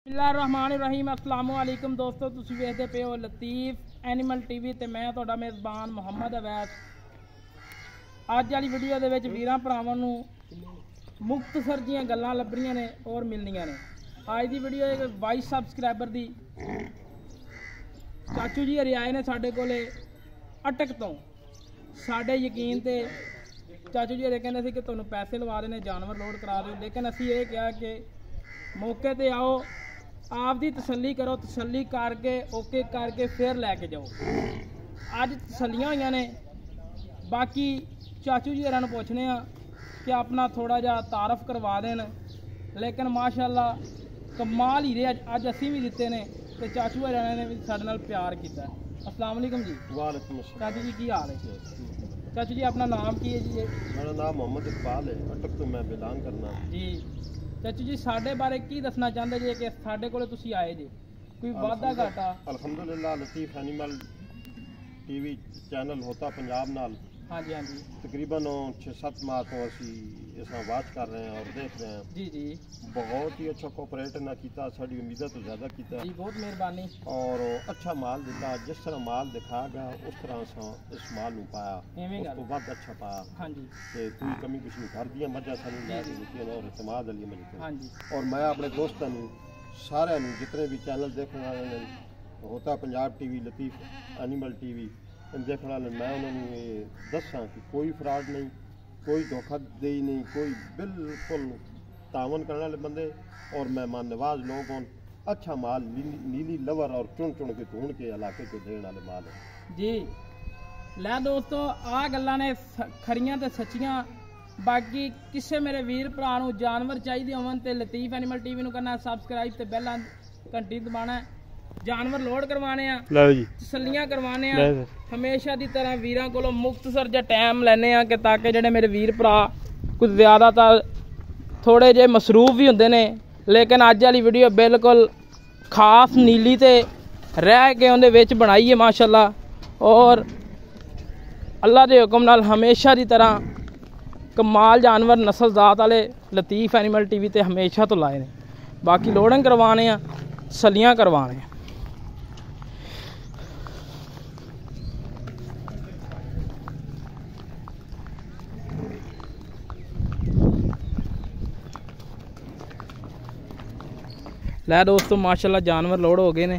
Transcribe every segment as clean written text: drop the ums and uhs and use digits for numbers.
बिस्मिल्लाहिर्रहमानिर्रहीम अस्सलामु अलैकुम दोस्तों, तुसीं वेखदे पे हो लतीफ़ एनिमल टीवी ते मैं तुहाडा मेज़बान मुहम्मद अवैस। अज वाली वीडियो दे विच वीरां भरावां नूं मुख्तसर जियां गल्लां लभणियां ने और मिलनियां ने। अज दी वीडियो एक 22 सबसक्राइबर दी चाचू जी हरी आए ने साडे कोले अटक तो। साडे यकीन ते चाचू जी हरे कहंदे सी कि तुहानूं पैसे लवा देने, जानवर लोड करा दो, लेकिन असीं ये कहा कि मौके ते आओ, आप दी तसल्ली करो, तसल्ली करके ओके करके फिर लैके जाओ। अज तसल्लियां होईयां ने। बाकी चाचू जी हरां नूं पुछने आ कि अपना थोड़ा जा तारफ करवा देन, लेकिन माशाअल्लाह कमाल हीरे अज असीं भी दित्ते ने ते चाचू हरां ने भी साडे नाल प्यार कीता। अस्सलाम वालेकुम जी। वालेकुम अस्सलाम। चाचू जी की हाल है? चाचू जी अपना नाम की है जी? मेरा नाम मोहम्मद इकबाल है, अटक तो मैं बिलोंग करना जी। चाचू जी साढ़े बारे की दसना चाहते जे कि साढ़े कोले तुसी आए जे, कोई वादा घाटा? अल्हम्दुलिल्लाह लतीफ़ एनिमल टीवी चैनल होता पंजाब नाल हाँ जी हाँ जी तकरीबन 6-7 माह तो असी इसमें वाच कर रहे हैं और देख रहे हैं। जी जी बहुत ही अच्छा कोऑपरेट ना किया, साड़ी उम्मीद तो ज़्यादा किया जी, बहुत मेहरबानी। और अच्छा माल दिता, जिस तरह माल दिखाया उस तरह से इस माल नूं पाया, उस तो बाद अच्छा पाया। हाँ जी ते कोई कमी कुछ नहीं कर दिया, मजा सानू लै के दित्तियां और इतमाद अली मजद। हाँ जी। और मैं अपने दोस्तों सारे जितने भी चैनल देखने वाले ने होता पंजाब टीवी, लतीफ़ एनिमल टीवी देखने वाले, मैं उन्होंने ये दसा कि कोई फ्रॉड नहीं, कोई धोखाधड़ी नहीं, कोई बिल्कुल तावन करने वाले बंदे और मेहमान नवाज लोग हों। अच्छा माल नीली लवर और चुन चुन के ढूंढ के इलाके को देने वाले माल है जी। लै दोस्तों आ गल्लां ने खरियां ते सच्चियां। बाकी किसे मेरे वीर भरा नूं जानवर चाहिए होवन ते लतीफ़ एनिमल टीवी नूं करना सबसक्राइब ते बेल घंटी दबाना है। जानवर लोड करवाने आ, तसल्लियां करवाने आ, हमेशा की तरह वीरां कोलों मुख्तसर जा टाइम लैने आ कि ताकि जेडे मेरे वीर भरा कुछ ज़्यादातर थोड़े जे मसरूफ भी होंदे ने, लेकिन अज वाली वीडियो बिल्कुल खास नीली ते रह के उहदे विच बनाई है माशाअल्लाह। और अल्लाह के हुक्म नाल हमेशा की तरह कमाल जानवर नस्ल जात वाले लतीफ़ एनिमल टीवी ते हमेशा तो लाए ने। बाकी लोडिंग करवाने आ, तसल्लियां करवाने। लै दोस्तों माशाल्लाह जानवर लोड हो गए ने,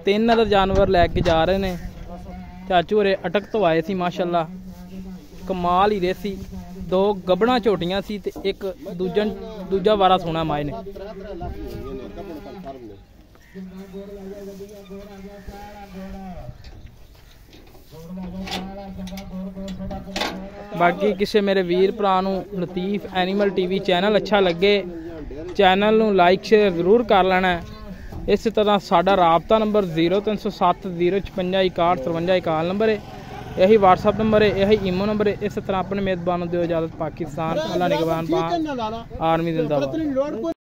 3 अदर जानवर लैके जा रहे ने। चाचू हरे अटक तो आए सी माशाल्लाह, कमाल ही रहे सी। 2 गबड़ा झोटियां सी ते एक दूजा वारा सोना माए ने। बाकी किसी मेरे वीर भरा नूं लतीफ़ एनिमल टीवी चैनल अच्छा लगे, चैनल नूं लाइक शेयर जरूर कर लेना है। इस तरह साडा राबता नंबर 0307 056 61 53 61 नंबर है, यही व्हाट्सअप नंबर है, यही ईमो नंबर है। इस तरह अपने मेज़बानों दो इजाज़त। पाकिस्तान अल्लाह निगहबान, आर्मी जिंदाबाद।